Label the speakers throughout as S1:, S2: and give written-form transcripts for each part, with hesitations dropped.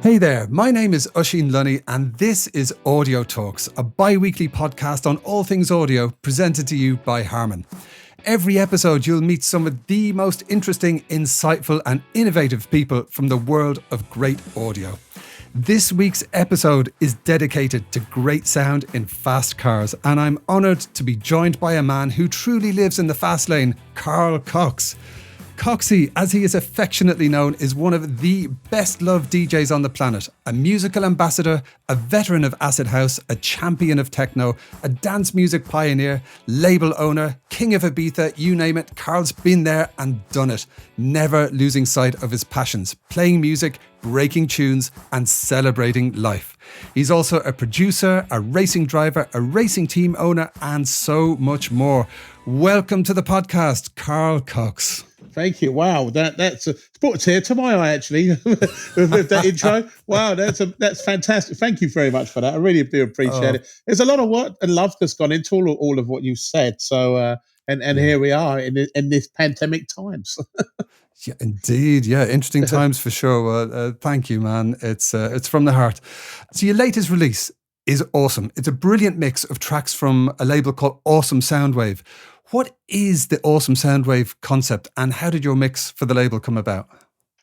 S1: Hey there, my name is Oisín Lunny and this is Audio Talks, a bi-weekly podcast on all things audio presented to you by Harman. Every episode you'll meet some of the most interesting, insightful and innovative people from the world of great audio. This week's episode is dedicated to great sound in fast cars, and I'm honoured to be joined by a man who truly lives in the fast lane, Carl Cox. Coxie, as he is affectionately known, is one of the best-loved DJs on the planet, a musical ambassador, a veteran of acid house, a champion of techno, a dance music pioneer, label owner, king of Ibiza, you name it. Carl's been there and done it, never losing sight of his passions, playing music, breaking tunes and celebrating life. He's also a producer, a racing driver, a racing team owner and so much more. Welcome to the podcast, Carl Cox.
S2: Thank you. Wow, that's brought a tear to my eye actually with that intro. Wow, that's fantastic. Thank you very much for that. I really do appreciate it. There's a lot of work and love that's gone into all of what you said. So here we are in this pandemic times.
S1: Yeah, indeed. Yeah, interesting times for sure. Thank you, man. It's from the heart. So your latest release is awesome. It's a brilliant mix of tracks from a label called Awesome Soundwave. What is the Awesome Soundwave concept and how did your mix for the label come about?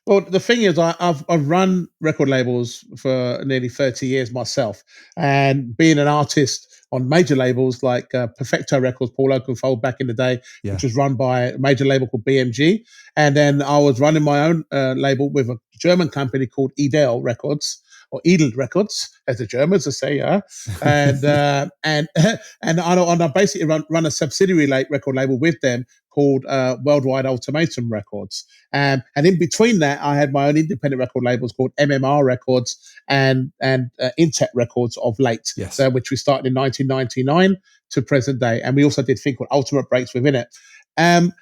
S2: Well, the thing is, I've run record labels for nearly 30 years myself, and being an artist on major labels like Perfecto Records, Paul Oakenfold back in the day, which was run by a major label called BMG, and then I was running my own label with a German company called Edel Records, or Edel Records, as the Germans would say, yeah. And I basically run a subsidiary record label with them called Worldwide Ultimatum Records. And in between that, I had my own independent record labels called MMR Records and Intet Records of late, which we started in 1999 to present day. And we also did a thing called Ultimate Breaks within it.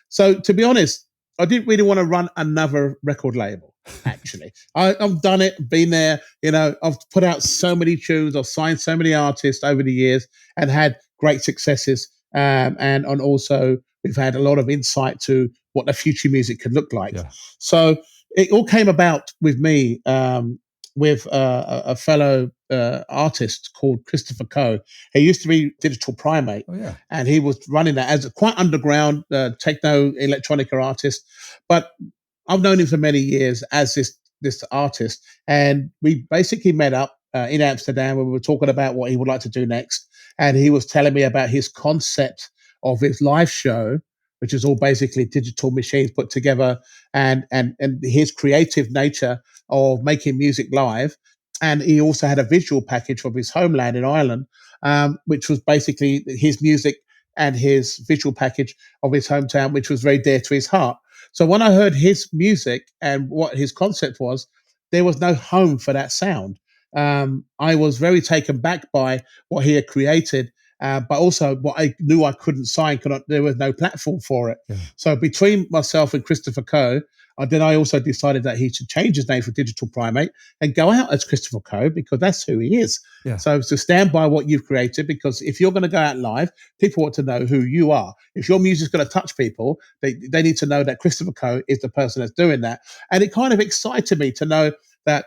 S2: So to be honest, I didn't really want to run another record label. Actually, I've done it, been there. You know, I've put out so many tunes, I've signed so many artists over the years, and had great successes. And also, we've had a lot of insight to what the future music could look like. Yeah. So it all came about with me, with a fellow artist called Christopher Coe. He used to be Digital Primate, and he was running that as a quite underground techno electronica artist, but I've known him for many years as this artist, and we basically met up in Amsterdam when we were talking about what he would like to do next. And he was telling me about his concept of his live show, which is all basically digital machines put together, and his creative nature of making music live. And he also had a visual package from his homeland in Ireland, which was basically his music and his visual package of his hometown, which was very dear to his heart. So when I heard his music and what his concept was, there was no home for that sound. I was very taken back by what he had created, but also what I knew I couldn't sign. There was no platform for it. Yeah. So between myself and Christopher Coe, then I also decided that he should change his name for Digital Primate and go out as Christopher Coe, because that's who he is. Yeah. So to stand by what you've created, because if you're going to go out live, people want to know who you are. If your music's going to touch people, they need to know that Christopher Coe is the person that's doing that. And it kind of excited me to know that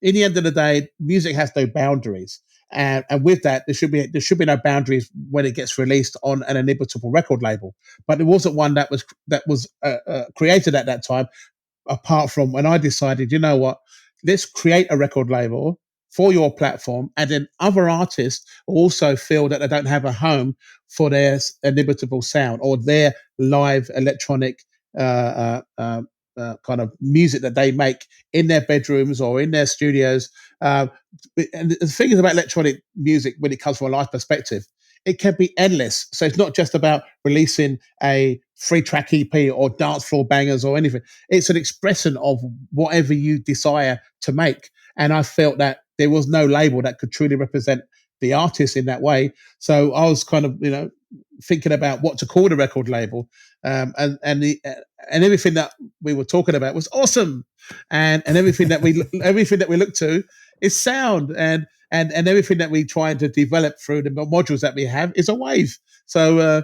S2: in the end of the day, music has no boundaries. And with that, there should be no boundaries when it gets released on an inimitable record label. But there wasn't one that was created at that time, apart from when I decided, you know what, let's create a record label for your platform, and then other artists also feel that they don't have a home for their inimitable sound or their live electronic kind of music that they make in their bedrooms or in their studios. And the thing is about electronic music, when it comes from a live perspective, it can be endless. So it's not just about releasing a 3-track EP or dance floor bangers or anything. It's an expression of whatever you desire to make. And I felt that there was no label that could truly represent the artist in that way. So I was kind of, thinking about what to call the record label, and everything that we were talking about was awesome, and everything that we look to is sound, and everything that we try to develop through the modules that we have is a wave. So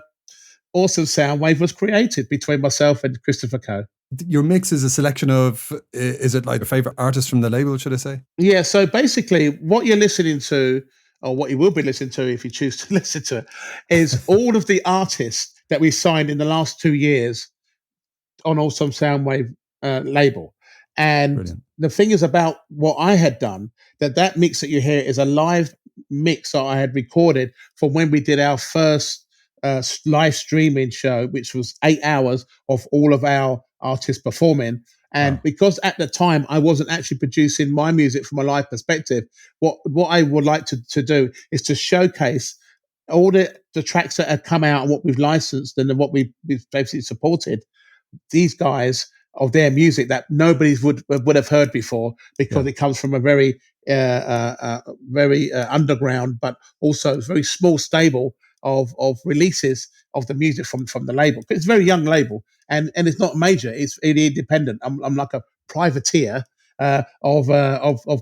S2: Awesome Soundwave was created between myself and Christopher Coe.
S1: Your mix is a selection of, is it like a favorite artist from the label, should I say?
S2: Yeah, so basically, what you're listening to, or what you will be listening to if you choose to listen to it, is all of the artists that we signed in the last 2 years on Awesome Soundwave label. And
S1: Brilliant.
S2: the thing is about what I had done, that mix that you hear is a live mix that I had recorded from when we did our first live streaming show, which was 8 hours of all of our artists performing. And
S1: Wow.
S2: because at the time I wasn't actually producing my music from a live perspective, what I would like to do is to showcase all the tracks that have come out and what we've licensed and what we've basically supported these guys of their music that nobody would have heard before, because it comes from a very underground but also very small stable of releases of the music from the label. It's a very young label, and it's not major. It's independent. I'm like a privateer of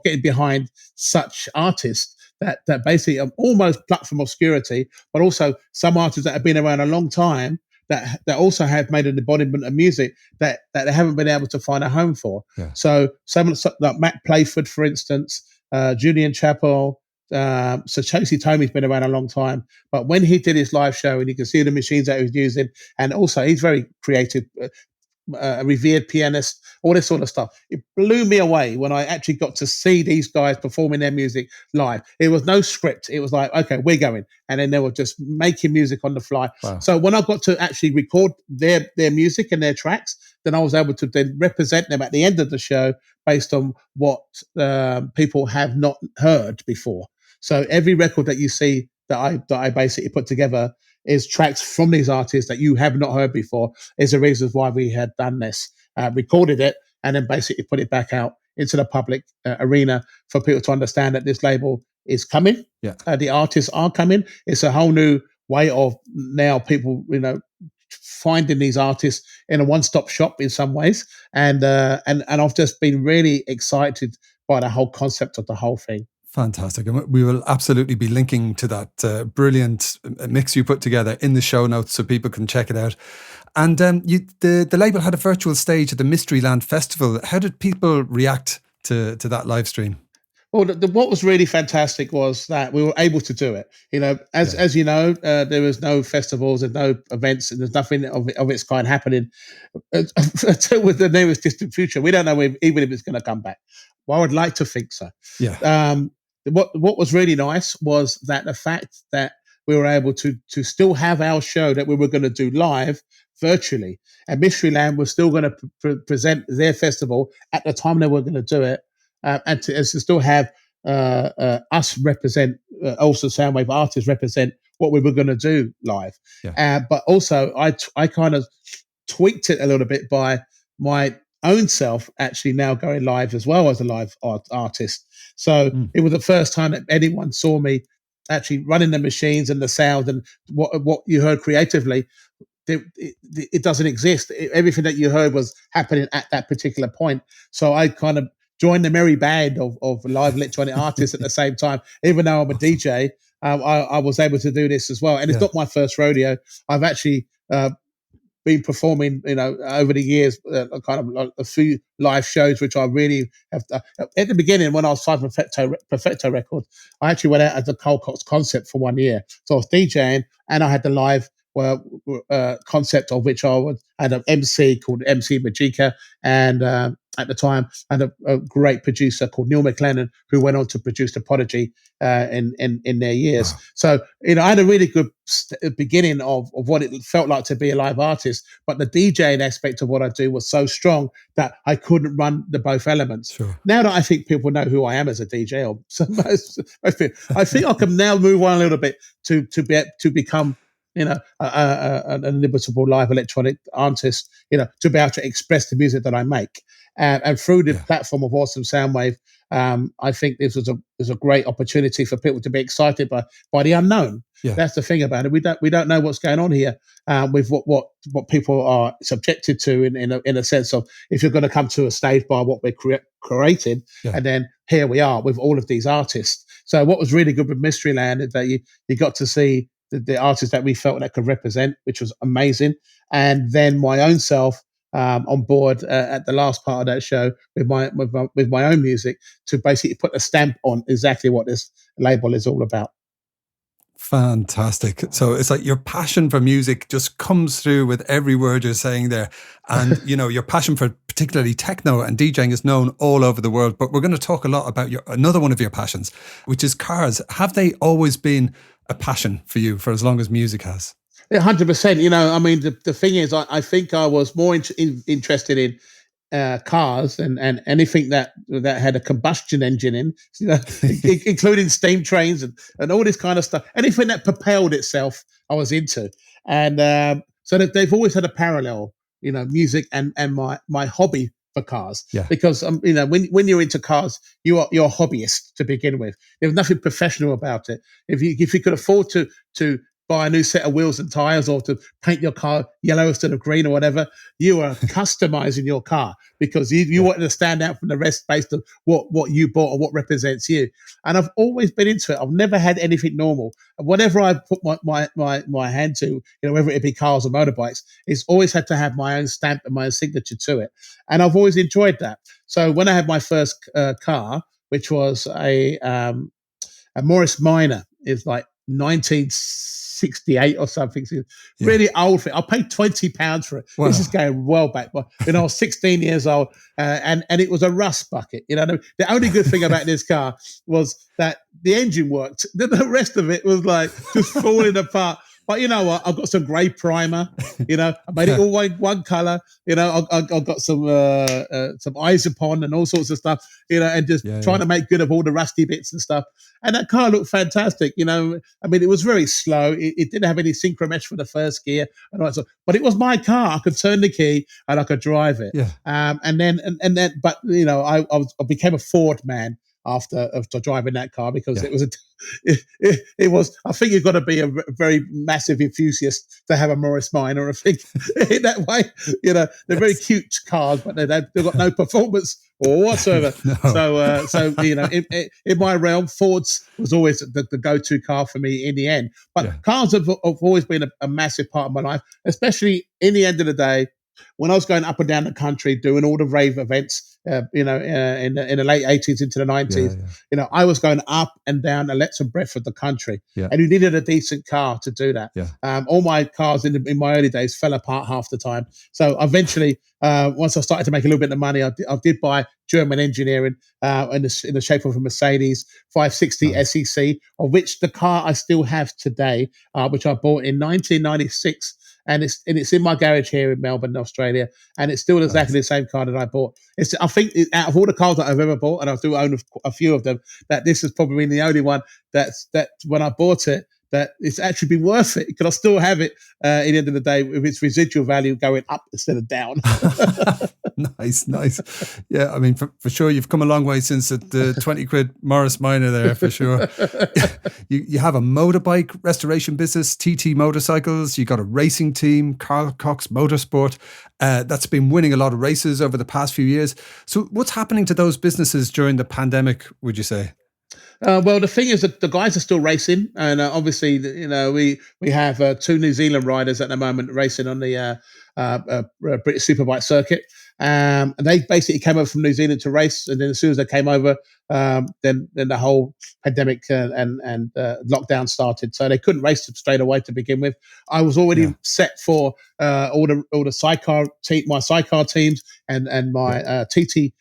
S2: getting behind such artists that basically are almost plucked from obscurity, but also some artists that have been around a long time that also have made an embodiment of music that they haven't been able to find a home for.
S1: Yeah.
S2: So someone like Matt Playford, for instance, Julian Chappell, so Chasey Tomey's been around a long time, but when he did his live show and you can see the machines that he was using, and also he's very creative, a revered pianist, all this sort of stuff. It blew me away when I actually got to see these guys performing their music live. It was no script. It was like, okay, we're going. And then they were just making music on the fly.
S1: Wow.
S2: So when I got to actually record their music and their tracks, then I was able to then represent them at the end of the show based on what people have not heard before. So every record that you see that I basically put together is tracks from these artists that you have not heard before, is the reasons why we had done this, recorded it, and then basically put it back out into the public arena for people to understand that this label is coming.
S1: Yeah.
S2: The artists are coming. It's a whole new way of now people, finding these artists in a one-stop shop in some ways. And I've just been really excited by the whole concept of the whole thing.
S1: Fantastic. And we will absolutely be linking to that brilliant mix you put together in the show notes so people can check it out. And the label had a virtual stage at the Mysteryland Festival. How did people react to that live stream?
S2: Well, what was really fantastic was that we were able to do it. As you know, there was no festivals and no events, and there's nothing of its kind happening until with the nearest distant future. We don't know even if it's going to come back. Well, I would like to think so.
S1: Yeah.
S2: What was really nice was that the fact that we were able to still have our show that we were going to do live virtually, and Mysteryland was still going to present their festival at the time they were going to do it, and to still have us represent, also Soundwave artists represent what we were going to do live.
S1: Yeah.
S2: But also, I kind of tweaked it a little bit by my own self actually now going live as well as a live artist. So it was the first time that anyone saw me actually running the machines and the sound and what you heard creatively. It doesn't exist. Everything that you heard was happening at that particular point. So I kind of joined the merry band of live electronic artists at the same time. Even though I'm a DJ, I was able to do this as well. And it's not my first rodeo. I've actually been performing, over the years, kind of like a few live shows, which I really have. At the beginning, when I was signed Perfecto Records, I actually went out as a Carl Cox concept for 1 year. So I was DJing, and I had the live concept of which I had an MC called MC Majika, and at the time, and a great producer called Neil McLennan, who went on to produce The Prodigy in their years.
S1: Wow.
S2: So, I had a really good beginning of what it felt like to be a live artist, but the DJing aspect of what I do was so strong that I couldn't run the both elements.
S1: Sure.
S2: Now that I think people know who I am as a DJ, or I think I can now move on a little bit to become an inimitable live electronic artist, to be able to express the music that I make. And through the platform of Awesome Soundwave, I think this was a great opportunity for people to be excited by the unknown.
S1: Yeah.
S2: That's the thing about it. We don't know what's going on here with what people are subjected to in a sense of, if you're going to come to a stage by what we're creating, and then here we are with all of these artists. So what was really good with Mysteryland is that you got to see the artists that we felt that could represent, which was amazing. And then my own self, on board at the last part of that show with my own music to basically put a stamp on exactly what this label is all about.
S1: Fantastic. So it's like your passion for music just comes through with every word you're saying there. And, your passion for particularly techno and DJing is known all over the world. But we're going to talk a lot about another one of your passions, which is cars. Have they always been a passion for you for as long as music has?
S2: 100%. I mean, the thing is, I think I was more interested in cars and anything that had a combustion engine in, including steam trains and all this kind of stuff. Anything that propelled itself, I was into. And so that they've always had a parallel, music and my hobby for cars.
S1: Yeah.
S2: Because when you're into cars, you're a hobbyist to begin with. There's nothing professional about it. If you could afford to buy a new set of wheels and tires or to paint your car yellow instead of green or whatever, you are customizing your car because you wanted to stand out from the rest based on what you bought or what represents you. And I've always been into it. I've never had anything normal. Whatever I put my hand to, whether it be cars or motorbikes, it's always had to have my own stamp and my own signature to it. And I've always enjoyed that. So when I had my first car, which was a Morris Minor, is like 1968 or something. It's really old for it. I paid £20 for it. Wow. This is going well back. When I was 16 years old, and it was a rust bucket. The only good thing about this car was that the engine worked. The rest of it was like just falling apart. But you know what? I've got some grey primer. I made it all one colour. I've got some eyes upon and all sorts of stuff. And just trying to make good of all the rusty bits and stuff. And that car looked fantastic. I mean, it was very slow. It didn't have any synchro mesh for the first gear, and all that stuff. But it was my car. I could turn the key and I could drive it.
S1: Yeah.
S2: But I became a Ford man after driving that car because it was I think you've got to be a very massive enthusiast to have a Morris Minor, I think, in that way. They're very cute cars, but they've got no performance or whatsoever. No. So in my realm, Ford's was always the go-to car for me in the end. But cars have always been a massive part of my life, especially in the end of the day. When I was going up and down the country doing all the rave events, in the late 80s into the 90s, I was going up and down the length and breadth of the country, and you needed a decent car to do that. All my cars in my early days fell apart half the time. So eventually, once I started to make a little bit of money, I did buy German engineering in the shape of a Mercedes 560 SEC, of which the car I still have today, which I bought in 1996. And it's in my garage here in Melbourne, Australia, and it's still exactly the same car that I bought. I think out of all the cars that I've ever bought, and I do own a few of them, that this has probably been the only one that when I bought it, that it's actually been worth it because I still have it at the end of the day with its residual value going up instead of down.
S1: Nice. Yeah, I mean, for sure, you've come a long way since the 20 quid Morris Minor there, for sure. You have a motorbike restoration business, TT Motorcycles. You got a racing team, Carl Cox Motorsport. That's been winning a lot of races over the past few years. So what's happening to those businesses during the pandemic, would you say?
S2: Well, the thing is that the guys are still racing, and obviously, we have two New Zealand riders at the moment racing on the British Superbike circuit. And they basically came over from New Zealand to race, and then as soon as they came over, then the whole pandemic and lockdown started, so they couldn't race straight away to begin with. I was already set for all the sidecar my sidecar teams and my TT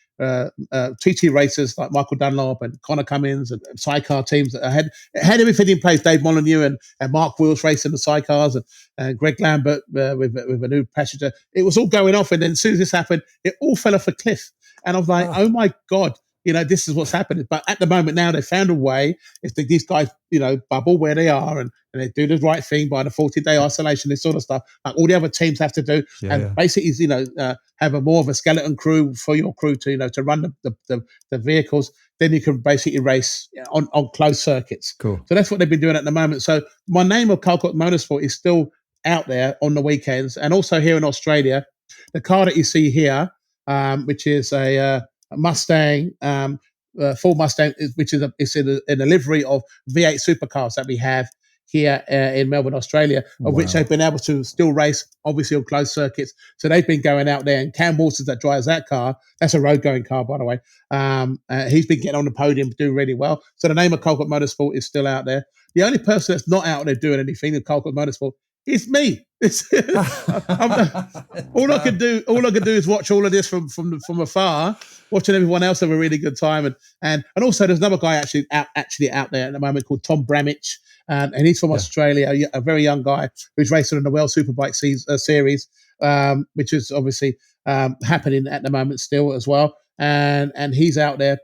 S2: racers like Michael Dunlop and Connor Cummins and sidecar teams that had everything in place. Dave Molyneux and Mark Wills racing the sidecars and Greg Lambert with a new passenger. It was all going off, and then as soon as this happened, it all fell off a cliff. And I was like, oh my God, this is what's happening. But at the moment now, they found a way. If these guys, bubble where they are and they do the right thing by the 14-day isolation, this sort of stuff, like all the other teams have to do. Basically, have more of a skeleton crew for your crew to run the vehicles. Then you can basically race on closed circuits.
S1: Cool.
S2: So that's what they've been doing at the moment. So my name of Carl Cox Motorsport is still out there on the weekends, and also here in Australia. The car that you see here, which is a Mustang, full Mustang, which is in a livery of V8 supercars that we have here in Melbourne, Australia, of which they've been able to still race, obviously, on closed circuits. So they've been going out there, and Cam Waters that drives that car, that's a road-going car, by the way. He's been getting on the podium, doing really well. So the name of Cox Motorsport is still out there. The only person that's not out there doing anything in Cox Motorsport is me. All I can do is watch all of this from afar, watching everyone else have a really good time, and also there's another guy actually out there at the moment called Tom Bramich, and he's from Australia, a very young guy who's racing in the World Superbike series, which is obviously happening at the moment still as well, and he's out there.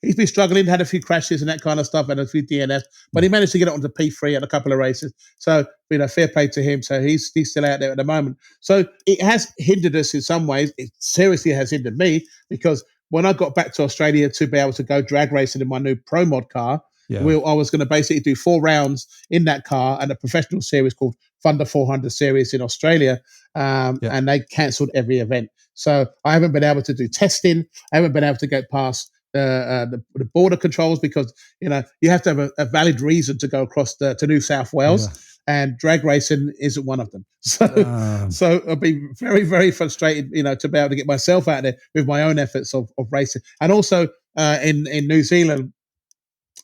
S2: He's been struggling, had a few crashes and that kind of stuff, and a few DNFs, but he managed to get onto P3 at a couple of races. So, fair play to him. So he's still out there at the moment. So it has hindered us in some ways. It seriously has hindered me, because when I got back to Australia to be able to go drag racing in my new Pro Mod car, I was going to basically do 4 rounds in that car and a professional series called Thunder 400 series in Australia, and they cancelled every event. So I haven't been able to do testing. I haven't been able to get past the border controls, because you have to have a valid reason to go across to New South Wales, and drag racing isn't one of them. So I've been very, very frustrated, to be able to get myself out there with my own efforts of racing. And also in New Zealand,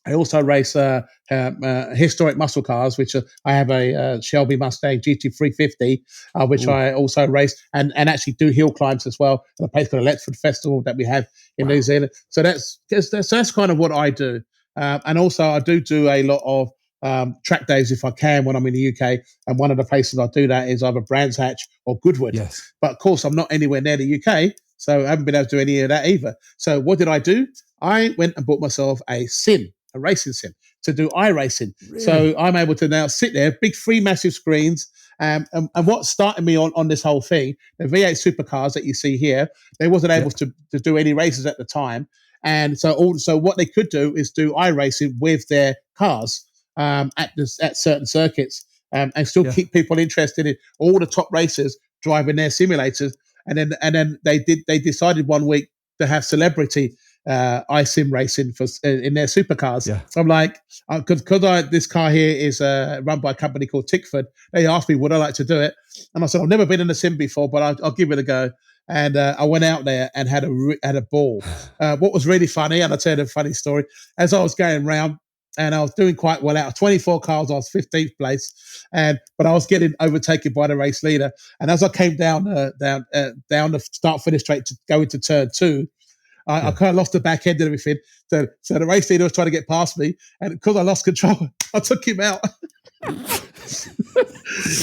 S2: I also race historic muscle cars, which I have a Shelby Mustang GT350, which I also race and actually do hill climbs as well at a place called the Letchford Festival that we have in New Zealand. So that's kind of what I do. And also I do a lot of track days if I can when I'm in the UK. And one of the places I do that is either Brands Hatch or Goodwood.
S1: Yes.
S2: But of course, I'm not anywhere near the UK, so I haven't been able to do any of that either. So what did I do? I went and bought myself a racing sim to do iRacing. Really? So I'm able to now sit there, big 3 massive screens. And what started me on this whole thing, the V8 supercars that you see here, they wasn't able to do any races at the time. And so what they could do is do iRacing with their cars at certain circuits, and still keep people interested in all the top racers driving their simulators. And then they decided one week to have celebrity iSim racing in their supercars. So I'm like, because this car here is run by a company called Tickford, they asked me would I like to do it, and I said I've never been in a sim before, but I'll give it a go. And I went out there and had a ball. What was really funny, and I'll tell you a funny story, as I was going round and I was doing quite well out of 24 cars, I was 15th place, but I was getting overtaken by the race leader. And as I came down the start-finish straight to go into turn 2, I kind of lost the back end and everything. So the race leader was trying to get past me, and because I lost control, I took him out,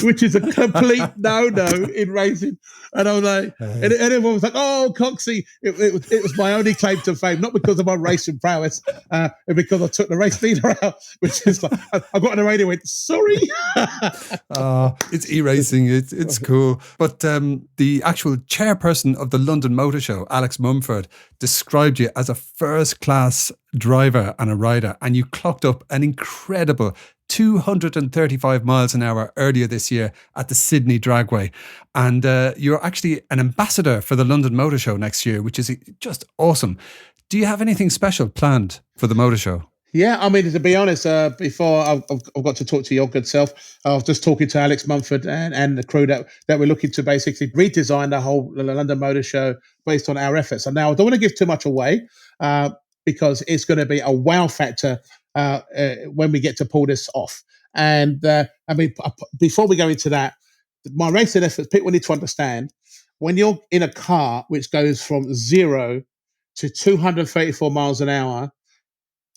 S2: which is a complete no-no in racing. And I was like, and everyone was like, "Oh, Coxie!" It was my only claim to fame, not because of my racing prowess, and because I took the race leader out. Which is like, I got on the radio and went, "Sorry."
S1: It's e-racing. It's cool. But the actual chairperson of the London Motor Show, Alex Mumford, described you as a first-class driver and a rider, and you clocked up an incredible 235 miles an hour earlier this year at the Sydney Dragway. And you're actually an ambassador for the London Motor Show next year, which is just awesome. Do you have anything special planned for the Motor Show?
S2: Yeah, I mean, to be honest, before I've got to talk to your good self, I was just talking to Alex Mumford and the crew that we're looking to basically redesign the whole London Motor Show based on our efforts. And now I don't want to give too much away because it's going to be a wow factor when we get to pull this off. And I mean, before we go into that, my racing efforts, people need to understand, when you're in a car which goes from 0 to 234 miles an hour,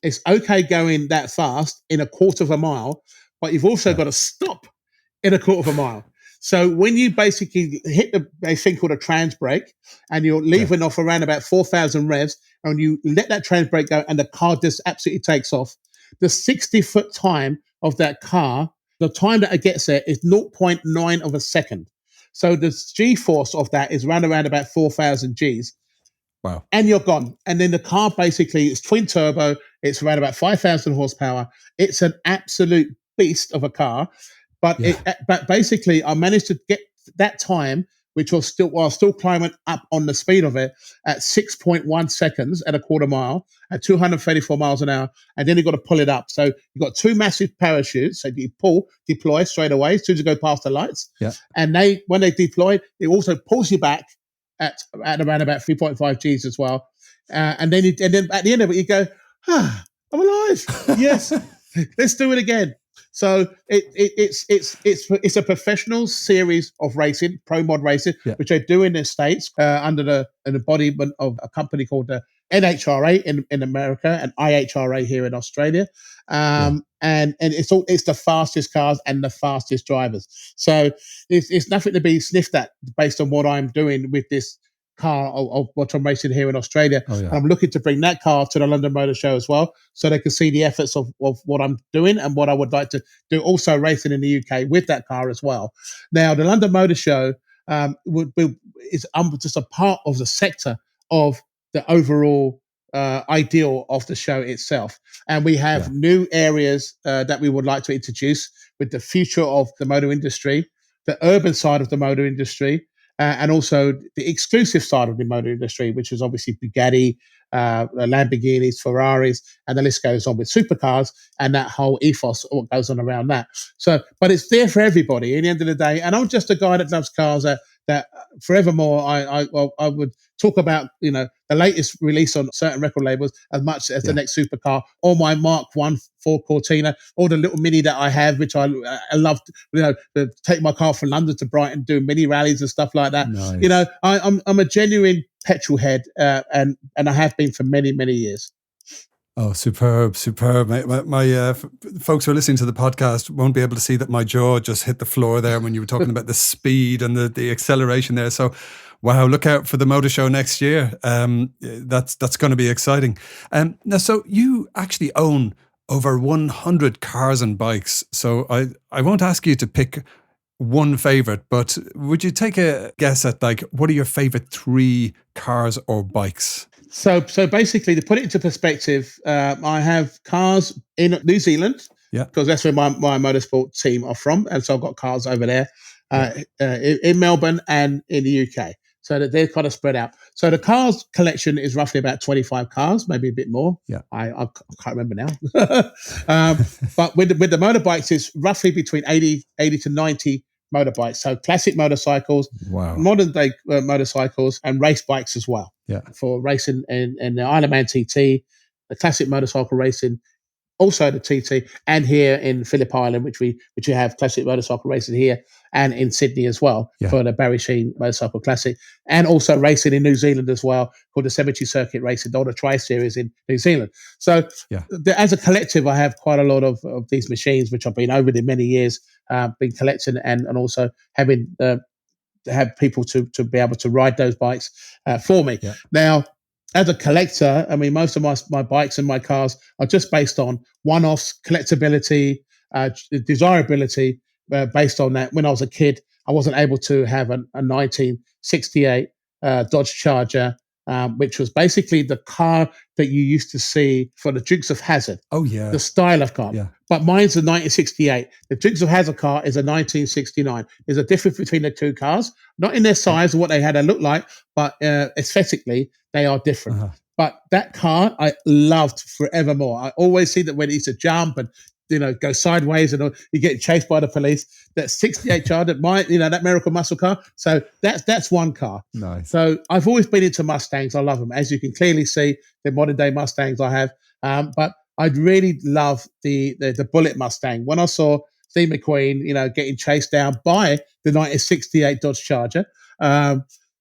S2: it's okay going that fast in a quarter of a mile, but you've also got to stop in a quarter of a mile. So when you basically hit a thing called a trans brake, and you're leaving off around about 4,000 revs, and you let that trans brake go and the car just absolutely takes off, the 60-foot time of that car, the time that it gets there is 0.9 of a second. So the G-force of that is around about 4,000 Gs.
S1: Wow.
S2: And you're gone. And then the car basically is twin turbo. It's around about 5,000 horsepower. It's an absolute beast of a car. But but basically, I managed to get that time which was still while still climbing up on the speed of it at 6.1 seconds at a quarter mile at 234 miles an hour, and then you've got to pull it up. So you've got two massive parachutes. So you deploy straight away as soon as you go past the lights.
S1: Yeah.
S2: And when they deploy, it also pulls you back at around about 3.5 Gs as well. And then at the end of it, you go, I'm alive. Yes, let's do it again. So it's a professional series of racing, pro mod racing, which they do in the States under an embodiment of a company called the NHRA in America and IHRA here in Australia. And it's the fastest cars and the fastest drivers. So it's nothing to be sniffed at based on what I'm doing with this car of what I'm racing here in Australia. And I'm looking to bring that car to the London Motor Show as well, so they can see the efforts of what I'm doing and what I would like to do also racing in the UK with that car as well. Now, the London Motor Show is just a part of the sector of the overall ideal of the show itself. And we have new areas that we would like to introduce with the future of the motor industry, the urban side of the motor industry, and also the exclusive side of the motor industry, which is obviously Bugatti, Lamborghinis, Ferraris, and the list goes on with supercars and that whole ethos, what goes on around that. So, but it's there for everybody at the end of the day. And I'm just a guy that loves cars that forevermore I would talk about, the latest release on certain record labels as much as the next supercar, or my Mark 1 Ford Cortina, or the little Mini that I have, which I love, to take my car from London to Brighton, do mini rallies and stuff like that. Nice. I'm a genuine petrol head, and I have been for many, many years.
S1: Oh, superb. My folks who are listening to the podcast won't be able to see that my jaw just hit the floor there when you were talking about the speed and the acceleration there. So, wow, look out for the motor show next year. That's going to be exciting. Now, so you actually own over 100 cars and bikes. So I won't ask you to pick one favorite, but would you take a guess at what are your favorite 3 cars or bikes?
S2: So basically, to put it into perspective, I have cars in New Zealand, because that's where my motorsport team are from, and so I've got cars over there in Melbourne and in the UK, so that they're kind of spread out. So the cars collection is roughly about 25 cars, maybe a bit more. Yeah, I can't remember now. But with the motorbikes, it's roughly between 80 to 90 motorbikes. So classic motorcycles, modern day motorcycles, and race bikes as well. Yeah, for racing and the Isle of Man TT, the classic motorcycle racing, also the TT, and here in Phillip Island, which we have classic motorcycle racing here, and in Sydney as well for the Barry Sheen Motorcycle Classic, and also racing in New Zealand as well, called the Cemetery Circuit Racing, or the Tri-Series in New Zealand. So as a collective, I have quite a lot of these machines, which I've been over the many years, been collecting, and also having to have people to be able to ride those bikes for me. Yeah. Now, as a collector, I mean, most of my bikes and my cars are just based on one-offs, collectability, desirability, based on that. When I was a kid, I wasn't able to have a 1968 Dodge Charger, which was basically the car that you used to see for the Dukes of Hazzard. Oh, yeah. The style of car. Yeah. But mine's a 1968. The Dukes of Hazzard car is a 1969. There's a difference between the two cars, not in their size or what they had to look like, but aesthetically, they are different. Uh-huh. But that car I loved forevermore. I always see that when it used to jump and go sideways and you get chased by the police. That 68 Charger, that Miracle Muscle car. So that's one car. Nice. So I've always been into Mustangs. I love them, as you can clearly see. The modern day Mustangs I have, but I'd really love the Bullet Mustang. When I saw Steve McQueen, getting chased down by the 1968 Dodge Charger,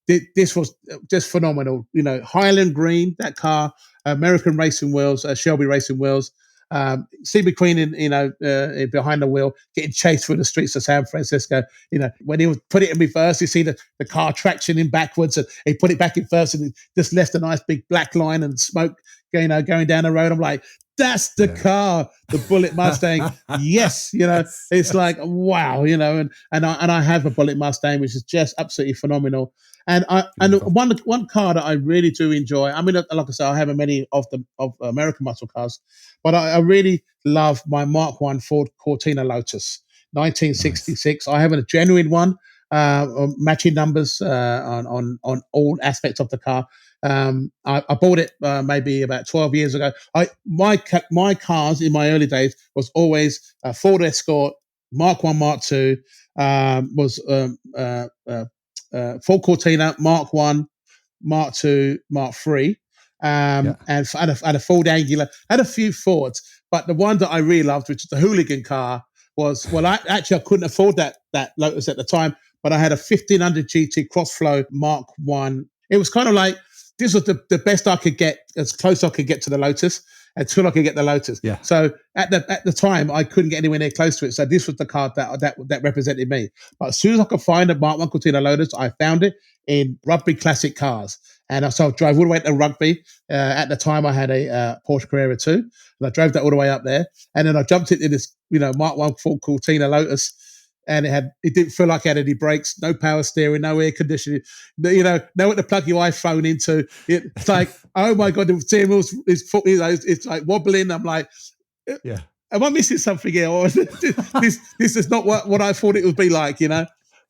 S2: this was just phenomenal. Highland green, that car, American racing wheels, Shelby racing wheels. Steve McQueen behind the wheel, getting chased through the streets of San Francisco. When he would put it in reverse, you see the car traction in backwards, and he put it back in first, and he just left a nice big black line and smoke, going down the road. I'm like, that's the car, the Bullet Mustang. Yes, it's like wow, and I have a Bullet Mustang, which is just absolutely phenomenal. And one car that I really do enjoy. I mean, like I said, I have many of American muscle cars, but I really love my Mark 1 Ford Cortina Lotus, 1966. Nice. I have a genuine one. matching numbers on all aspects of the car. I bought it maybe about 12 years ago. My cars in my early days was always Ford Escort, Mark 1, Mark 2, was Ford Cortina, Mark 1, Mark 2, Mark 3,
S1: Yeah.
S2: and had a Ford Angular, had a few Fords, but the one that I really loved, which is the hooligan car, was, well, I couldn't afford that Lotus at the time, but I had a 1500 GT Crossflow Mark 1. It was kind of like, this was the best I could get, as close I could get to the Lotus, until I could get the Lotus.
S1: Yeah.
S2: So at the time, I couldn't get anywhere near close to it. So this was the car that represented me. But as soon as I could find a Mark 1 Cortina Lotus, I found it in Rugby Classic Cars. And so I drove all the way to Rugby. At the time, I had a Porsche Carrera 2, and I drove that all the way up there. And then I jumped into this, Mark 1 Ford Cortina Lotus, and it didn't feel like it had any brakes, no power steering, no air conditioning, nowhere to plug your iPhone into. It's like, oh my God, the steering wheel it's like wobbling. I'm like,
S1: Yeah.
S2: am I missing something here? Or this is not what I thought it would be like,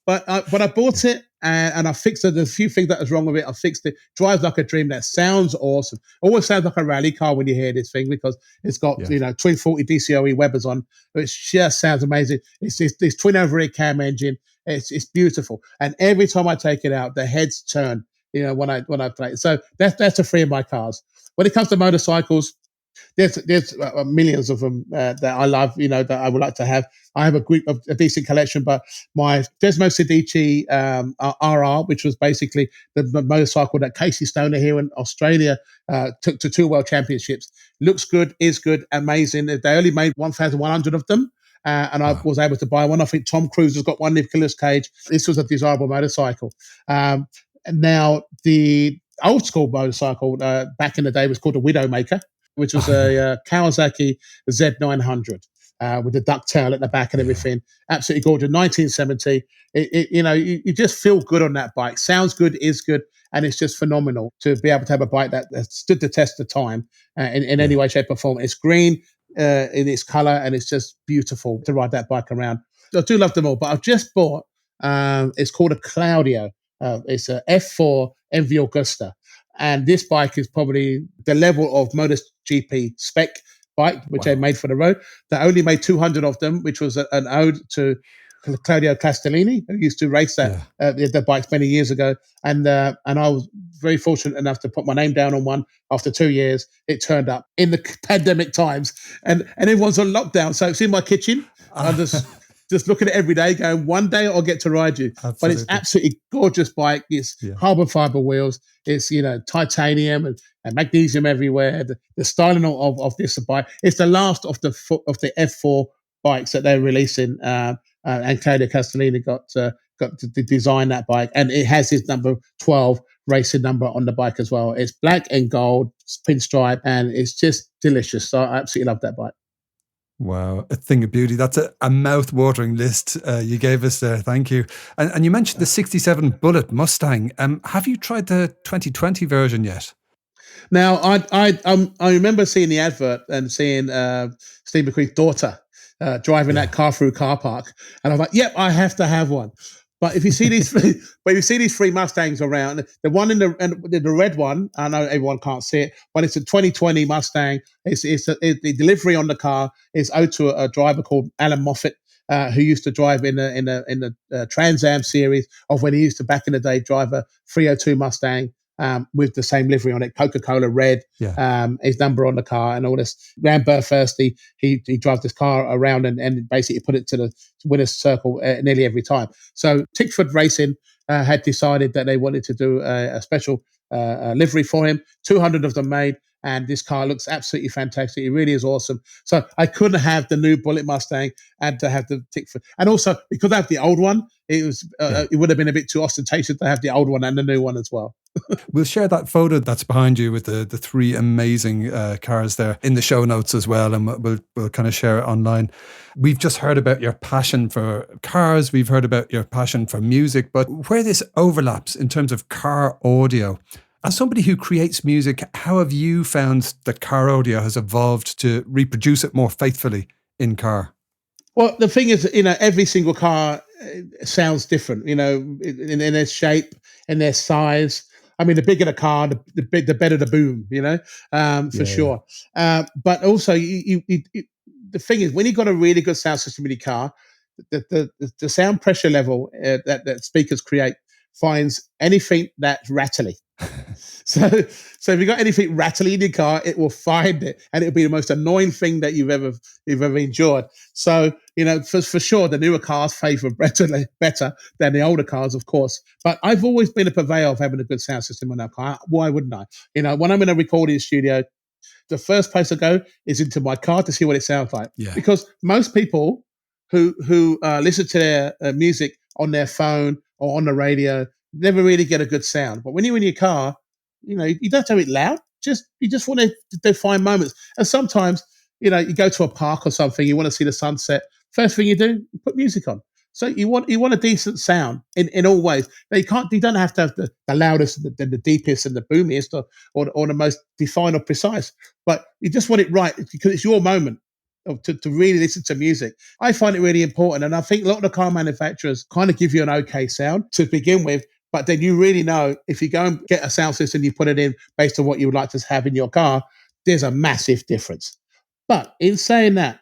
S2: But I bought it and I fixed it. There's a few things that was wrong with it. I fixed it. Drives like a dream. That sounds awesome. Always sounds like a rally car when you hear this thing, because it's got 1240 DCOE Webers on. It just sounds amazing. It's this twin overhead cam engine. It's beautiful. And every time I take it out, the heads turn. When I play it. So that's the three of my cars. When it comes to motorcycles, there's millions of them that I love, that I would like to have. I have a decent collection, but my Desmo Sedici RR, which was basically the motorcycle that Casey Stoner here in Australia took to 2 world championships, looks good, is good, amazing. They only made 1,100 of them. And I was able to buy one. I think Tom Cruise has got one, Nicolas Cage. This was a desirable motorcycle. And now the old school motorcycle back in the day was called a Widowmaker, which was a Kawasaki Z900 with the ducktail at the back and everything. Absolutely gorgeous. 1970. You just feel good on that bike. Sounds good, is good, and it's just phenomenal to be able to have a bike that stood the test of time in any way, shape, or form. It's green in its color, and it's just beautiful to ride that bike around. I do love them all, but I've just bought, it's called a Claudio. It's a F4 MV Augusta. And this bike is probably the level of MotoGP spec bike, which they made for the road. They only made 200 of them, which was an ode to Claudio Castellini, who used to race the bikes many years ago. And I was very fortunate enough to put my name down on one. After 2 years, it turned up in the pandemic times, and everyone's on lockdown. So it's in my kitchen. I'm just looking at it every day, going, one day I'll get to ride you. Absolutely. But it's absolutely gorgeous bike. It's carbon fiber wheels. It's titanium and magnesium everywhere. The styling of this bike. It's the last of the F4 bikes that they're releasing. And Claudio Castellini got to design that bike, and it has his number 12 racing number on the bike as well. It's black and gold pinstripe, and it's just delicious. So I absolutely love that bike.
S1: Wow, a thing of beauty. That's a mouth-watering list you gave us there. Thank you. And you mentioned the 67 Bullet Mustang. Have you tried the 2020 version yet?
S2: Now, I remember seeing the advert and seeing Steve McQueen's daughter driving that car through car park, and I'm like, yep, I have to have one. But if you see these, these three Mustangs around, the one in the red one, I know everyone can't see it, but it's a 2020 Mustang. It's the delivery on the car is owed to a driver called Alan Moffat, who used to drive in the Trans Am series of when he used to back in the day drive a 302 Mustang. With the same livery on it, Coca-Cola red, his number on the car and all this. Ran Burfirst, he drives this car around and basically put it to the winner's circle nearly every time. So Tickford Racing had decided that they wanted to do a special livery for him. 200 of them made, and this car looks absolutely fantastic. It really is awesome. So I couldn't have the new Bullet Mustang and to have the Tickford. And also, because I have the old one, it would have been a bit too ostentatious to have the old one and the new one as well.
S1: We'll share that photo that's behind you with the three amazing cars there in the show notes as well, and we'll kind of share it online. We've just heard about your passion for cars, we've heard about your passion for music, but where this overlaps in terms of car audio, as somebody who creates music, how have you found that car audio has evolved to reproduce it more faithfully in car?
S2: Well, the thing is, every single car sounds different, in their shape and their size. I mean, the bigger the car, the better the boom, for
S1: Yeah.
S2: sure. But also, the thing is, when you've got a really good sound system in your car, the sound pressure level that speakers create finds anything that's rattly. So if you got anything rattly in your car, it will find it, and it'll be the most annoying thing that you've ever enjoyed. So for sure, the newer cars favour better than the older cars, of course. But I've always been a purveyor of having a good sound system in our car. Why wouldn't I? When I'm in a recording studio, the first place I go is into my car to see what it sounds like.
S1: Yeah.
S2: Because most people who listen to their music on their phone or on the radio never really get a good sound. But when you're in your car, you don't have to have it loud. You just want to define moments. And sometimes, you go to a park or something, you want to see the sunset. First thing you do, you put music on. So you want a decent sound in all ways. Now you don't have to have the loudest, the deepest, and the boomiest, or the most defined or precise. But you just want it right because it's your moment to really listen to music. I find it really important, and I think a lot of the car manufacturers kind of give you an okay sound to begin with. But then you really know if you go and get a sound system, you put it in based on what you would like to have in your car, there's a massive difference. But in saying that,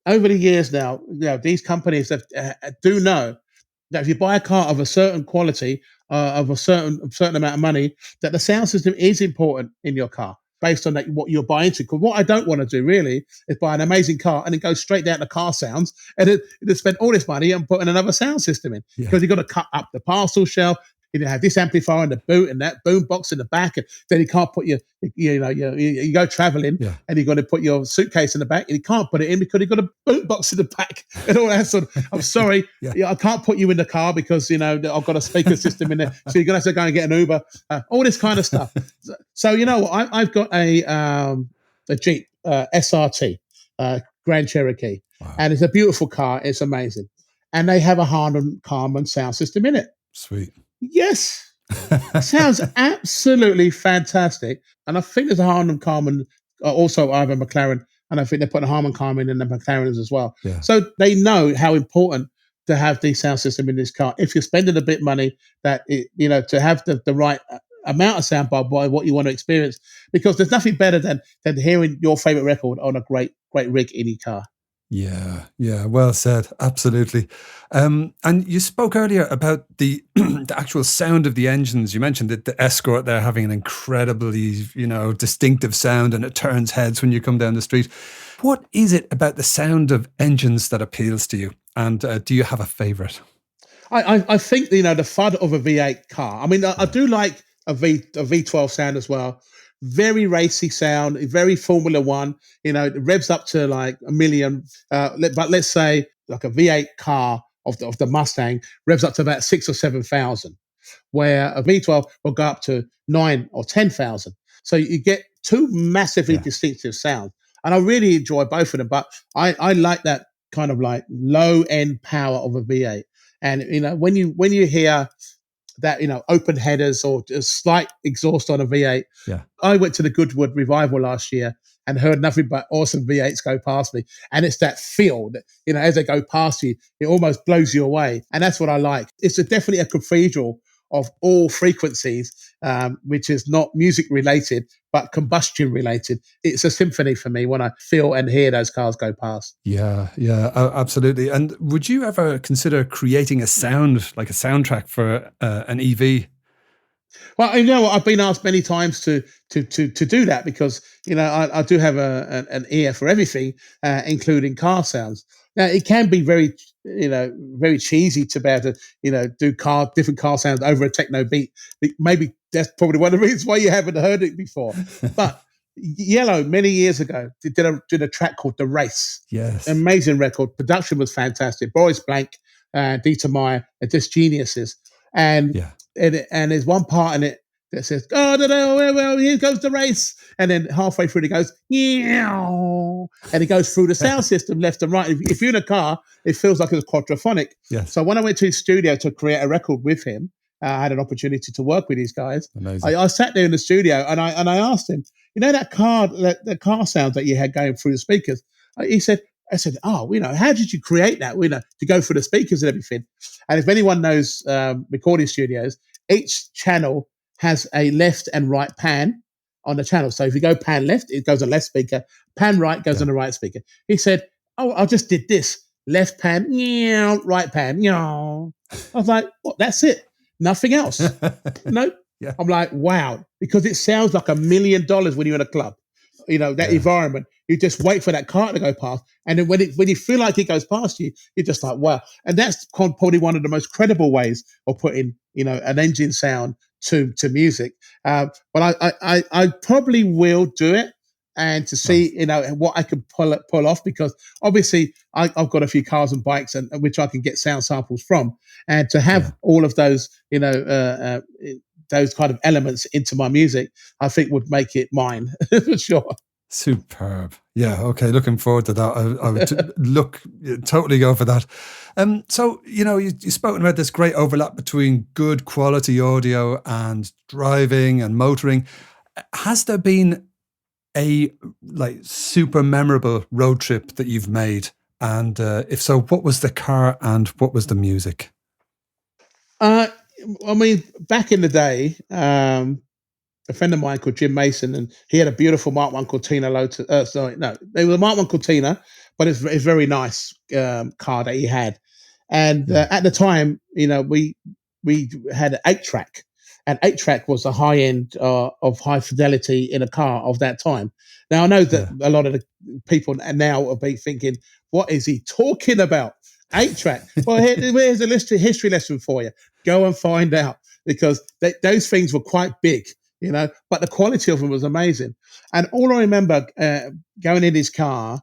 S2: over the years now, these companies that do know that if you buy a car of a certain quality, of a certain amount of money, that the sound system is important in your car based on what you're buying into. Because what I don't want to do really is buy an amazing car and then go straight down to car sounds and then spend all this money and putting another sound system in because you've got to cut up the parcel shelf. You have this amplifier in the boot and that boom box in the back, and then you can't put you go traveling and you've got to put your suitcase in the back and you can't put it in because you've got a boot box in the back and all that sort of. I'm sorry, I can't put you in the car because I've got a speaker system in there, so you're gonna have to go and get an Uber, all this kind of stuff. So I've got a Jeep SRT Grand Cherokee, and it's a beautiful car. It's amazing, and they have a Harman sound system in it.
S1: Sweet.
S2: Yes. Sounds absolutely fantastic. And I think there's a Harman Kardon, also I have a McLaren, and I think they're putting a Harman Kardon in the McLarens as well.
S1: Yeah.
S2: So they know how important to have the sound system in this car. If you're spending a bit of money, that to have the right amount of sound by what you want to experience, because there's nothing better than hearing your favorite record on a great rig in your car.
S1: Yeah, well said. Absolutely. And you spoke earlier about the the actual sound of the engines. You mentioned that the Escort there having an incredibly, distinctive sound, and it turns heads when you come down the street. What is it about the sound of engines that appeals to you? And do you have a favourite?
S2: I think the FUD of a V8 car. I mean, I do like a V12 sound as well. Very racy sound, very Formula One. It revs up to like a million. But let's say like a V8 car of the Mustang revs up to about 6,000 or 7,000, where a V12 will go up to 9,000 or 10,000. So you get two massively distinctive sounds, and I really enjoy both of them. But I like that kind of like low end power of a V8, and when you hear that open headers or a slight exhaust on a V8.
S1: Yeah,
S2: I went to the Goodwood Revival last year and heard nothing but awesome V8s go past me, and it's that feel that as they go past you, it almost blows you away, and that's what I like. It's definitely a cathedral of all frequencies, which is not music related but combustion related. It's a symphony for me when I feel and hear those cars go past.
S1: Yeah, absolutely. And would you ever consider creating a sound, like a soundtrack for an EV?
S2: Well, I've been asked many times to do that because I do have an ear for everything, including car sounds. Now it can be very very cheesy to be able to do different car sounds over a techno beat. Maybe that's probably one of the reasons why you haven't heard it before. But Yellow many years ago did a track called The Race.
S1: Yes,
S2: amazing record. Production was fantastic. Boris Blank, Dieter Meyer, are just geniuses. And there's one part in it that says, "Oh, well, here goes the race," and then halfway through it goes, "Meow," and it goes through the sound system left and right. If you're in a car, it feels like it's quadraphonic.
S1: Yes.
S2: So when I went to his studio to create a record with him, I had an opportunity to work with these guys.
S1: Amazing.
S2: I sat there in the studio and I asked him, that car sound that you had going through the speakers. He said, I said, oh, how did you create that? To go through the speakers and everything. And if anyone knows recording studios, each channel has a left and right pan on the channel. So if you go pan left, it goes on left speaker. Pan right goes on the right speaker. He said, oh, I just did this. Left pan, right pan. I was like, what? That's it. Nothing else. Nope.
S1: Yeah.
S2: I'm like, wow. Because it sounds like $1 million when you're in a club. That environment. You just wait for that car to go past. And then when you feel like it goes past you, you're just like, wow. And that's probably one of the most credible ways of putting, an engine sound to music. But I probably will do it and to see, what I can pull off, because obviously I've got a few cars and bikes and which I can get sound samples from. And to have all of those, those kind of elements into my music, I think would make it mine for sure.
S1: Superb. Yeah. Okay. Looking forward to that. I would totally go for that. So, you've spoken about this great overlap between good quality audio and driving and motoring. Has there been a super memorable road trip that you've made? And if so, what was the car and what was the music?
S2: Back in the day, a friend of mine called Jim Mason, and he had a beautiful Mark I Cortina Lotus. It was a Mark I Cortina, but it's a very nice car that he had. And at the time, we had an 8-track, and 8-track was the high end of high fidelity in a car of that time. Now I know that a lot of the people now will be thinking, "What is he talking about? 8-track?" Well, here's a history lesson for you. Go and find out, because those things were quite big. But the quality of them was amazing. And all I remember going in his car,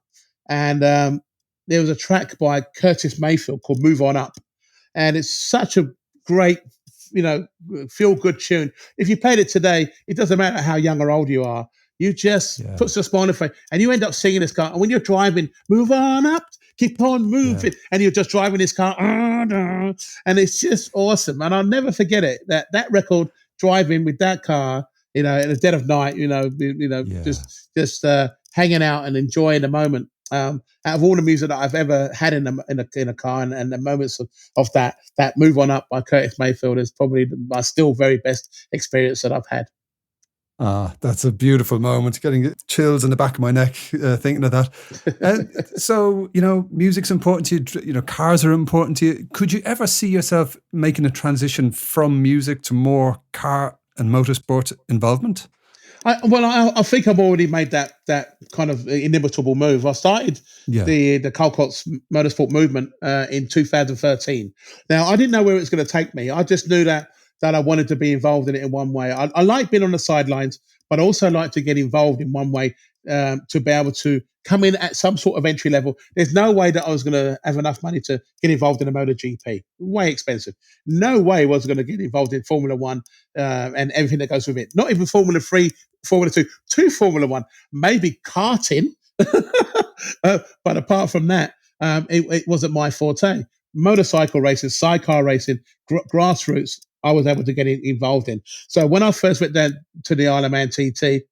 S2: and there was a track by Curtis Mayfield called "Move On Up," and it's such a great, feel good tune. If you played it today, it doesn't matter how young or old you are. You just puts a smile on your face, and you end up singing this car. And when you're driving, move on up, keep on moving, and you're just driving this car, and it's just awesome. And I'll never forget it. That record, driving with that car, in the dead of night, just hanging out and enjoying the moment. Out of all the music that I've ever had in a car, and the moments of that "Move On Up" by Curtis Mayfield is probably my still very best experience that I've had.
S1: That's a beautiful moment. Getting chills in the back of my neck thinking of that. So, music's important to you. Cars are important to you. Could you ever see yourself making a transition from music to more car and motorsport involvement?
S2: I think I've already made that kind of inimitable move. I started the Carl Cox Motorsport movement in 2013. Now, I didn't know where it was going to take me. I just knew that I wanted to be involved in it in one way. I like being on the sidelines, but I also like to get involved in one way, to be able to come in at some sort of entry level. There's no way that I was going to have enough money to get involved in a MotoGP. Way expensive. No way was I going to get involved in Formula One and everything that goes with it. Not even Formula 3, Formula 2, to Formula One, maybe karting. But apart from that, it wasn't my forte. Motorcycle racing, sidecar racing, grassroots, I was able to get involved in. So when I first went down to the Isle of Man TT,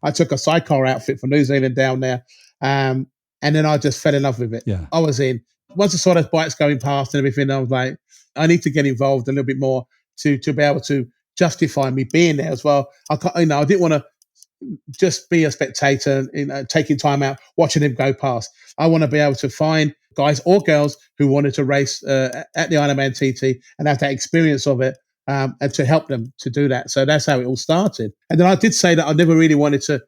S2: I took a sidecar outfit from New Zealand down there, and then I just fell in love with it.
S1: Yeah.
S2: I was in. Once I saw those bikes going past and everything, I was like, I need to get involved a little bit more to be able to justify me being there as well. I didn't want to just be a spectator, taking time out, watching him go past. I want to be able to find guys or girls who wanted to race at the Isle of Man TT and have that experience of it, and to help them to do that. So that's how it all started. And then I did say that I never really wanted to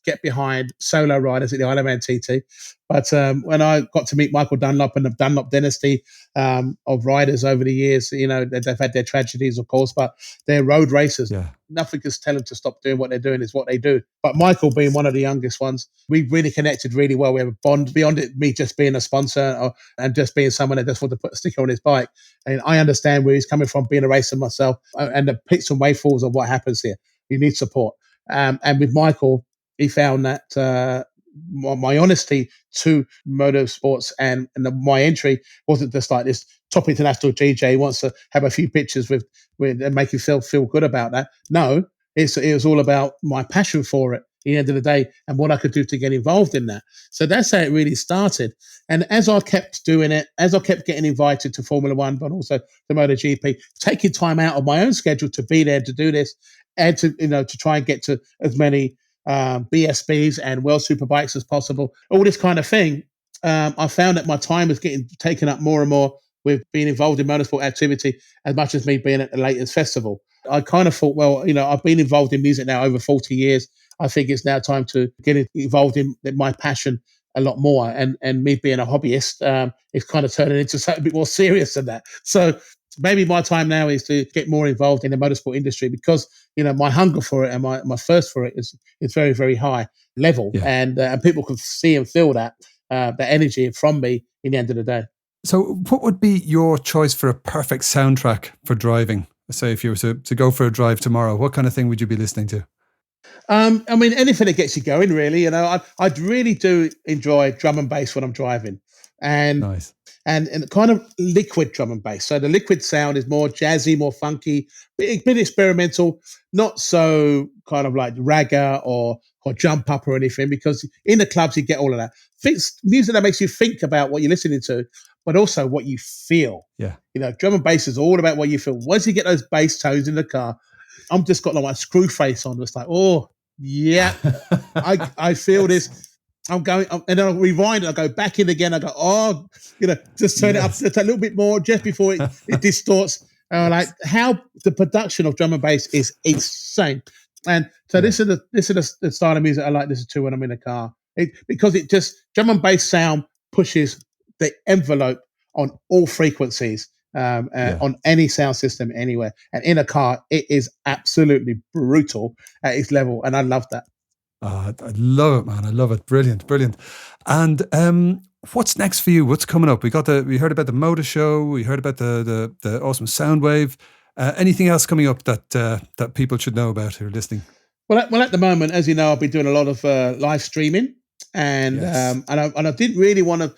S2: get behind solo riders at the Isle of Man TT. But when I got to meet Michael Dunlop and the Dunlop dynasty of riders over the years, they've had their tragedies, of course, but they're road racers.
S1: Yeah.
S2: Nothing can tell them to stop doing what they're doing is what they do. But Michael being one of the youngest ones, we really connected really well. We have a bond beyond it, me just being a sponsor and just being someone that just wanted to put a sticker on his bike. And I understand where he's coming from, being a racer myself, and the pits and wayfalls of what happens here. You need support. And with Michael, he found that my honesty to motorsports and my entry wasn't just like this top international DJ who wants to have a few pictures with and make you feel good about that. No, it was all about my passion for it the end of the day and what I could do to get involved in that. So that's how it really started. And as I kept doing it, as I kept getting invited to Formula One, but also the MotoGP, taking time out of my own schedule to be there to do this and to try and get to as many BSBs and World Superbikes as possible, all this kind of thing. I found that my time was getting taken up more and more with being involved in motorsport activity as much as me being at the latest festival. I kind of thought, well, I've been involved in music now over 40 years. I think it's now time to get involved in my passion a lot more. And me being a hobbyist, it's kind of turning into something a bit more serious than that. So maybe my time now is to get more involved in the motorsport industry because, my hunger for it and my thirst for it is very, very high level.
S1: Yeah.
S2: And people can see and feel that energy from me in the end of the day.
S1: So what would be your choice for a perfect soundtrack for driving? Say if you were to go for a drive tomorrow, what kind of thing would you be listening to?
S2: Anything that gets you going, really. I really do enjoy drum and bass when I'm driving. And
S1: Nice.
S2: And kind of liquid drum and bass. So the liquid sound is more jazzy, more funky, bit experimental, not so kind of like ragga or jump up or anything, because in the clubs you get all of that. Music that makes you think about what you're listening to, but also what you feel.
S1: Yeah.
S2: Drum and bass is all about what you feel. Once you get those bass tones in the car, I'm just got like my screw face on. It's like, oh, yeah, I feel this. I'm going, and then I'll rewind. I'll go back in again. I go, oh, just turn it up just a little bit more, just before it distorts. Like how the production of drum and bass is insane. And so this is the style of music I like to listen to when I'm in a car, because it just drum and bass sound pushes the envelope on all frequencies, on any sound system anywhere. And in a car, it is absolutely brutal at its level, and I love that.
S1: I love it, man. I love it. Brilliant, brilliant. And what's next for you? What's coming up? We heard about the motor show. We heard about the awesome Soundwave. Anything else coming up that people should know about who are listening?
S2: Well, at the moment, as you know, I've been doing a lot of live streaming, and I didn't really want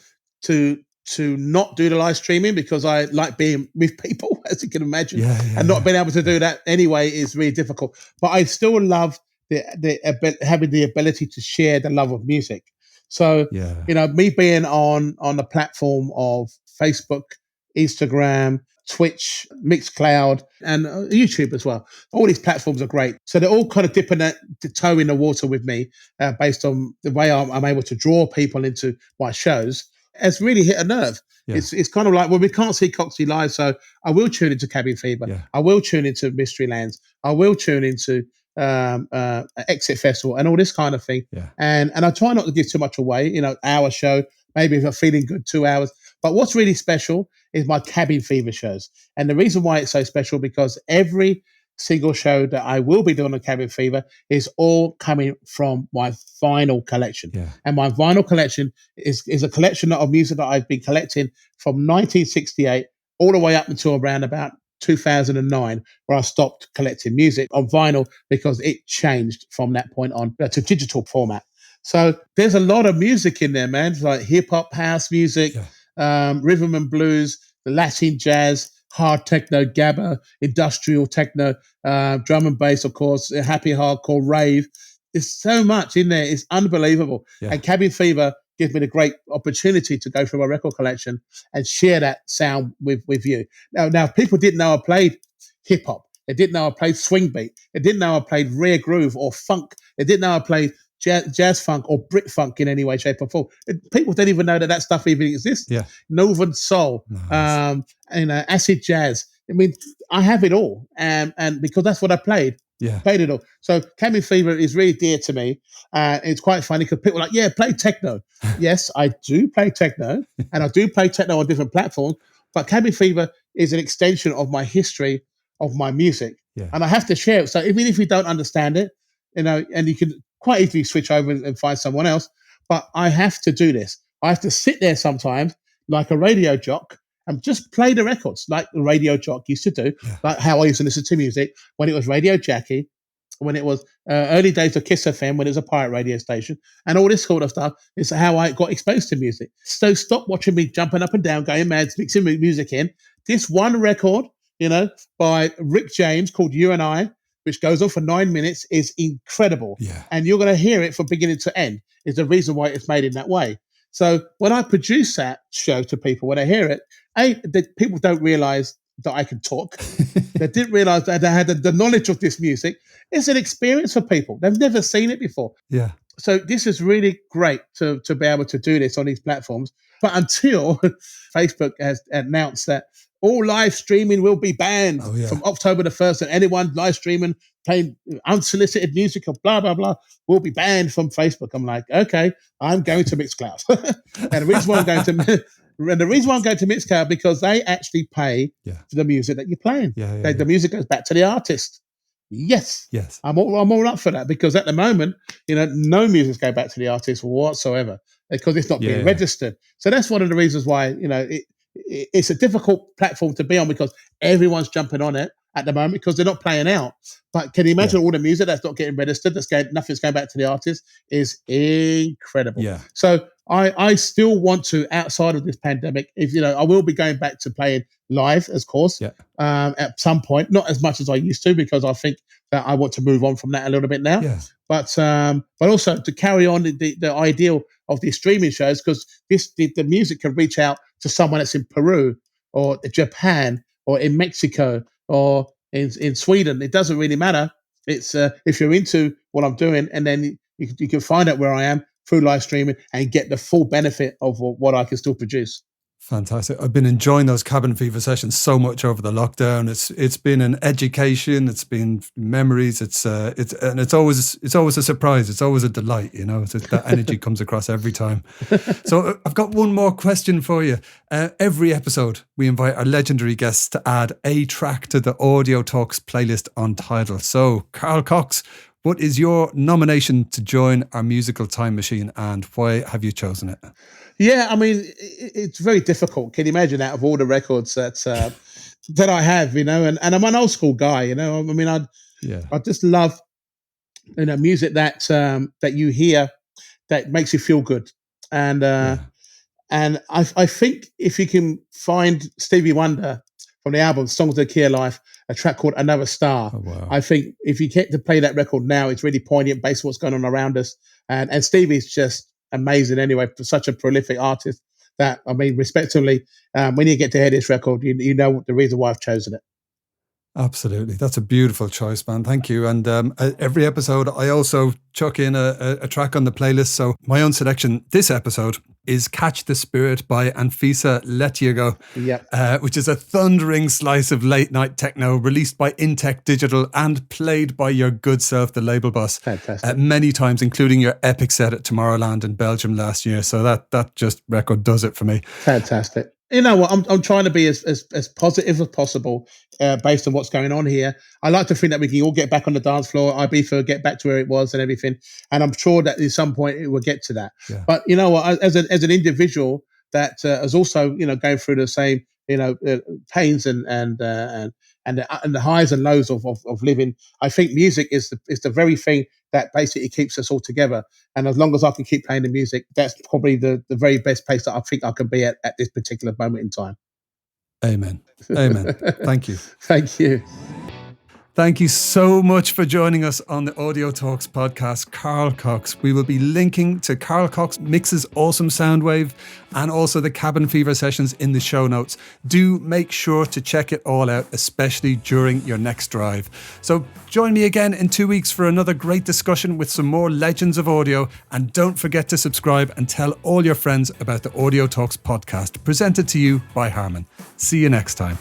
S2: to not do the live streaming because I like being with people, as you can imagine, and not being able to do that anyway is really difficult. But I still love having the ability to share the love of music. So, me being on the platform of Facebook, Instagram, Twitch, Mixcloud, and YouTube as well. All these platforms are great. So they're all kind of dipping the toe in the water with me based on the way I'm able to draw people into my shows. It's really hit a nerve. Yeah. It's kind of like, well, we can't see Coxie live, so I will tune into Cabin Fever. Yeah. I will tune into Mysteryland. I will tune into Exit Festival and all this kind of thing. Yeah. And I try not to give too much away, hour show, maybe if I'm feeling good, 2 hours. But what's really special is my Cabin Fever shows. And the reason why it's so special, because every single show that I will be doing on Cabin Fever is all coming from my vinyl collection. Yeah. And my vinyl collection is a collection of music that I've been collecting from 1968 all the way up until around about 2009, where I stopped collecting music on vinyl because it changed from that point on to digital format. So there's a lot of music in there, man. It's like hip hop, house music, rhythm and blues, Latin jazz, hard techno, gabba, industrial techno, drum and bass, of course, happy hardcore, rave. There's so much in there. It's unbelievable. Yeah. And Cabin Fever gives me the great opportunity to go through my record collection and share that sound with you. Now, people didn't know I played hip hop. They didn't know I played swing beat. They didn't know I played rare groove or funk. They didn't know I played jazz funk or Brit funk in any way, shape, or form. People don't even know that stuff even exists. Yeah. Northern soul, nice. Acid jazz. I mean, I have it all, and because that's what I played. Yeah, played it all. So Cabin Fever is really dear to me. It's quite funny because people are like, yeah, play techno. Yes, I do play techno, and I do play techno on different platforms. But Cabin Fever is an extension of my history of my music, and I have to share it. So even if you don't understand it, and you can quite easily switch over and find someone else. But I have to do this. I have to sit there sometimes like a radio jock and just play the records like the radio jock used to do, like how I used to listen to music when it was Radio Jackie, when it was early days of Kiss FM, when it was a pirate radio station, and all this sort of stuff is how I got exposed to music. So stop watching me jumping up and down, going mad, mixing music in. This one record, by Rick James called You and I, which goes on for 9 minutes, is incredible.
S1: Yeah.
S2: And you're going to hear it from beginning to end. Is the reason why it's made in that way. So when I produce that show to people, when I hear it, people don't realize that I can talk. They didn't realize that I had the knowledge of this music. It's an experience for people. They've never seen it before.
S1: Yeah.
S2: So this is really great to be able to do this on these platforms. But until Facebook has announced that all live streaming will be banned from October the 1st, and anyone live streaming, playing unsolicited music or blah, blah, blah, will be banned from Facebook. I'm like, okay, I'm going to Mixcloud. And the reason why I'm going to Mixcloud, because they actually pay for the music that you're playing. The music goes back to the artist. Yes. I'm all up for that, because at the moment, no music's going back to the artist whatsoever, because it's not being registered. So that's one of the reasons why, it's a difficult platform to be on, because everyone's jumping on it at the moment because they're not playing out. But can you imagine all the music that's not getting registered, nothing's going back to the artist, is incredible. So I still want to, outside of this pandemic, I will be going back to playing live, of course, at some point, not as much as I used to, because I think that I want to move on from that a little bit now. But also to carry on the ideal of these streaming shows, because the music can reach out to someone that's in Peru or Japan or in Mexico or in Sweden. It doesn't really matter. It's if you're into what I'm doing, and then you can find out where I am through live streaming and get the full benefit of what I can still produce.
S1: Fantastic. I've been enjoying those Cabin Fever sessions so much over the lockdown. It's been an education. It's been memories. It's always a surprise. It's always a delight. That energy comes across every time. So I've got one more question for you. Every episode, we invite our legendary guests to add a track to the Audio Talks playlist on Tidal. So, Carl Cox, what is your nomination to join our musical time machine, and why have you chosen it?
S2: Yeah, I mean, it's very difficult. Can you imagine, out of all the records that I have, and I'm an old school guy, I mean, I just love, music that you hear that makes you feel good. And I think if you can find Stevie Wonder from the album Songs of the Key of Life, a track called Another Star.
S1: Oh, wow.
S2: I think if you get to play that record now, it's really poignant based on what's going on around us. And Stevie's just amazing anyway, for such a prolific artist that, I mean, respectively, when you get to hear this record, you know the reason why I've chosen it.
S1: Absolutely. That's a beautiful choice, man. Thank you. And every episode, I also chuck in a track on the playlist. So my own selection this episode is Catch the Spirit by Anfisa Letyago, which is a thundering slice of late night techno released by Intech Digital and played by your good self, the label boss, many times, including your epic set at Tomorrowland in Belgium last year. So that just record does it for me.
S2: Fantastic. You know what? I'm trying to be as positive as possible based on what's going on here. I like to think that we can all get back on the dance floor, Ibiza, get back to where it was and everything. And I'm sure that at some point it will get to that. Yeah. But you know what? As an individual that is also going through the same pains and the highs and lows of living, I think music is the very thing that basically keeps us all together. And as long as I can keep playing the music, that's probably the very best place that I think I can be at this particular moment in time.
S1: Amen. Amen. Thank you.
S2: Thank you.
S1: Thank you so much for joining us on the Audio Talks podcast, Carl Cox. We will be linking to Carl Cox Mixes Awesome Soundwave and also the Cabin Fever sessions in the show notes. Do make sure to check it all out, especially during your next drive. So join me again in 2 weeks for another great discussion with some more legends of audio. And don't forget to subscribe and tell all your friends about the Audio Talks podcast, presented to you by Harman. See you next time.